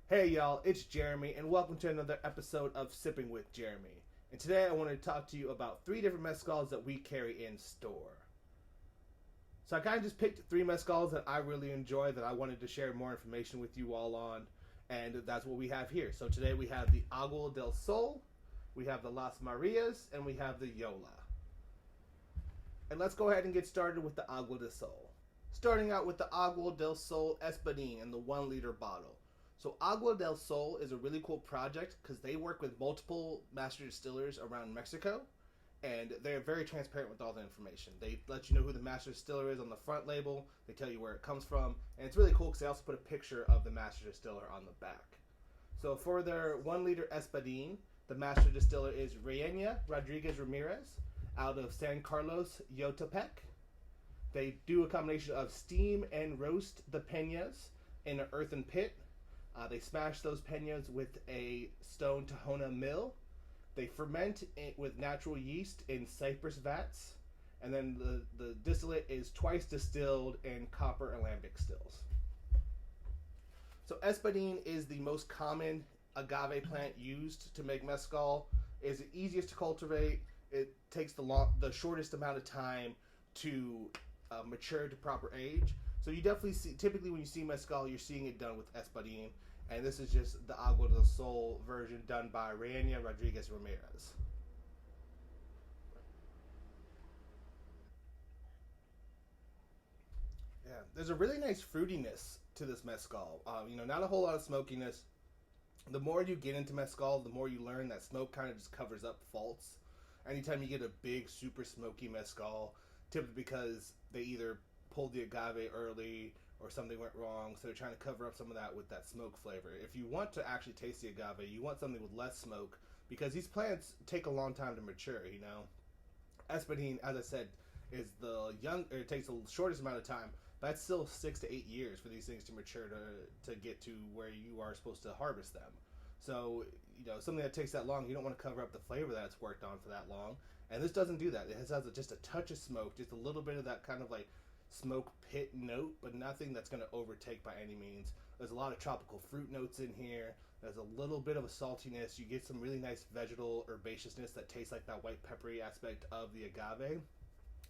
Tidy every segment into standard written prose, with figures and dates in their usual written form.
Hey y'all, it's Jeremy, and welcome to another episode of Sipping with Jeremy. And today I want to talk to you about 3 different mezcals that we carry in store. So I kind of just picked 3 mezcals that I really enjoy that I wanted to share more information with you all on, and that's what we have here. So today we have the Agua del Sol, we have the Las Marias, and we have the Yola. And let's go ahead and get started with the Agua del Sol. Starting out with the Agua del Sol Espadin in the 1-liter bottle. So Agua del Sol is a really cool project because they work with multiple master distillers around Mexico, and they're very transparent with all the information. They let you know who the master distiller is on the front label, they tell you where it comes from, and it's really cool because they also put a picture of the master distiller on the back. So for their 1-liter Espadin, the master distiller is Reyna Rodriguez Ramirez out of San Carlos, Yotepec. They do a combination of steam and roast the peñas in an earthen pit. They smash those peñas with a stone Tahona mill. They ferment it with natural yeast in cypress vats. And then the distillate is twice distilled in copper alembic stills. So Espadin is the most common agave plant used to make mezcal. It's the easiest to cultivate. It takes the shortest amount of time to mature to proper age. So you definitely see, typically when you see mezcal, you're seeing it done with Espadin. And this is just the Agua del Sol version done by Reyna Rodriguez Ramirez. Yeah, there's a really nice fruitiness to this mezcal. Not a whole lot of smokiness. The more you get into mezcal, the more you learn that smoke kind of just covers up faults. Anytime you get a big, super smoky mezcal, typically because they either pulled the agave early or something went wrong, so they're trying to cover up some of that with that smoke flavor. If you want to actually taste the agave, you want something with less smoke, because these plants take a long time to mature, Espadin, as I said, is it takes the shortest amount of time, but that's still 6 to 8 years for these things to mature to get to where you are supposed to harvest them. So, something that takes that long, you don't want to cover up the flavor that it's worked on for that long. And this doesn't do that. It has just a touch of smoke, just a little bit of that kind of like smoke pit note, but nothing that's going to overtake by any means. There's a lot of tropical fruit notes in here. There's a little bit of a saltiness. You get some really nice vegetal herbaceousness that tastes like that white peppery aspect of the agave.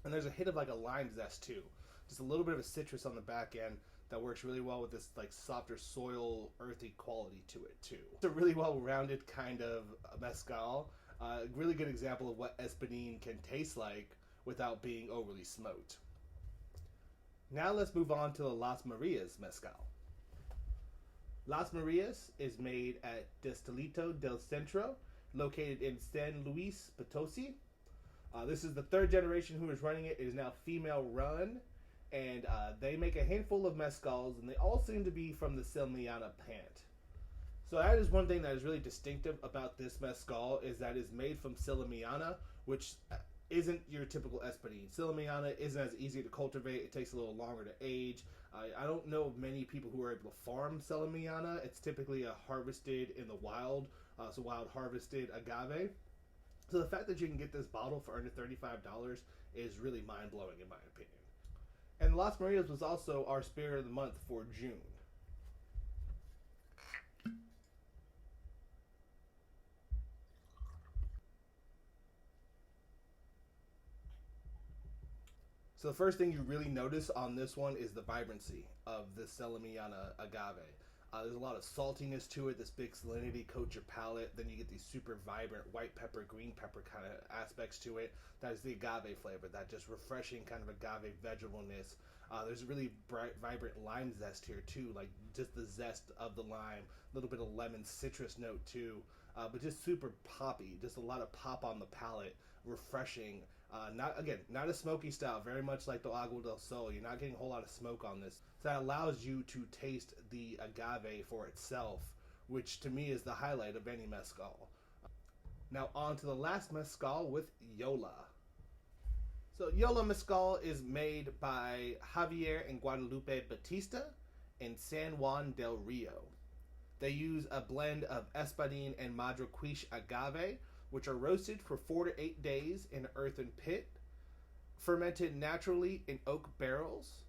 And there's a hit of like a lime zest too. Just a little bit of a citrus on the back end that works really well with this like softer soil earthy quality to it too. It's a really well-rounded kind of mezcal. Really good example of what Espadin can taste like without being overly smoked. Now let's move on to the Las Marias mezcal. Las Marias is made at Destilito del Centro, located in San Luis Potosi. This is the 3rd generation who is running it. It is now female run, and they make a handful of mezcals, and they all seem to be from the Salmiana plant. So that is one thing that is really distinctive about this mezcal, is that it's made from Salmiana, which isn't your typical Espadin. Salmiana isn't as easy to cultivate. It takes a little longer to age. I don't know of many people who are able to farm Salmiana. It's typically harvested in the wild, so wild harvested agave. So the fact that you can get this bottle for under $35 is really mind-blowing in my opinion. And Las Marias was also our Spirit of the Month for June. So the first thing you really notice on this one is the vibrancy of the Salmiana agave. There's a lot of saltiness to it. This big salinity coats your palate. Then you get these super vibrant white pepper, green pepper kind of aspects to it. That is the agave flavor, that just refreshing kind of agave vegetalness. There's a really bright, vibrant lime zest here too, like just the zest of the lime, a little bit of lemon citrus note too, but just super poppy, just a lot of pop on the palate, refreshing. Not a smoky style, very much like the Agua del Sol. You're not getting a whole lot of smoke on this. So that allows you to taste the agave for itself, which to me is the highlight of any mezcal. Now on to the last mezcal with Yola. So Yola Mezcal is made by Javier and Guadalupe Batista in San Juan del Rio. They use a blend of Espadin and Madroquiche agave, which are roasted for 4 to 8 days in an earthen pit, fermented naturally in oak barrels,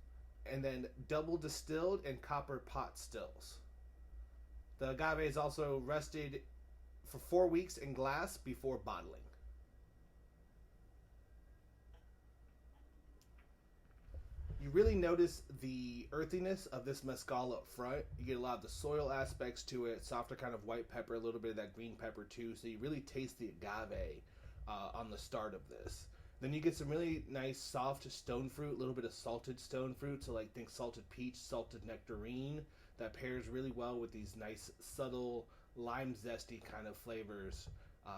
and then double distilled in copper pot stills. The agave is also rested for 4 weeks in glass before bottling. You really notice the earthiness of this mezcal up front. You get a lot of the soil aspects to it, softer kind of white pepper, a little bit of that green pepper too. So you really taste the agave on the start of this. Then you get some really nice soft stone fruit, a little bit of salted stone fruit. So like think salted peach, salted nectarine. That pairs really well with these nice subtle lime zesty kind of flavors.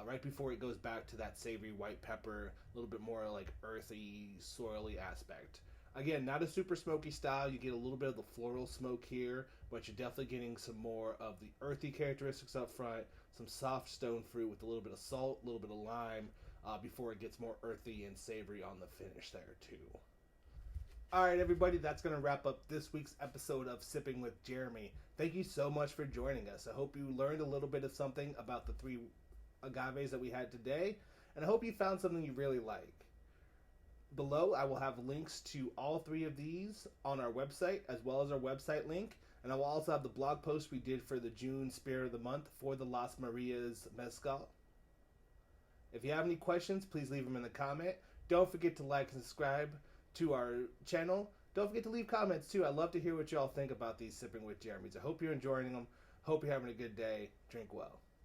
Right before it goes back to that savory white pepper, a little bit more like earthy, soily aspect. Again, not a super smoky style. You get a little bit of the floral smoke here, but you're definitely getting some more of the earthy characteristics up front, some soft stone fruit with a little bit of salt, a little bit of lime, before it gets more earthy and savory on the finish there too. All right, everybody, that's going to wrap up this week's episode of Sipping with Jeremy. Thank you so much for joining us. I hope you learned a little bit of something about the 3 agaves that we had today, and I hope you found something you really like. Below, I will have links to all 3 of these on our website, as well as our website link. And I will also have the blog post we did for the June Spirit of the Month for the Las Marias Mezcal. If you have any questions, please leave them in the comment. Don't forget to like and subscribe to our channel. Don't forget to leave comments, too. I'd love to hear what you all think about these Sipping with Jeremys. I hope you're enjoying them. Hope you're having a good day. Drink well.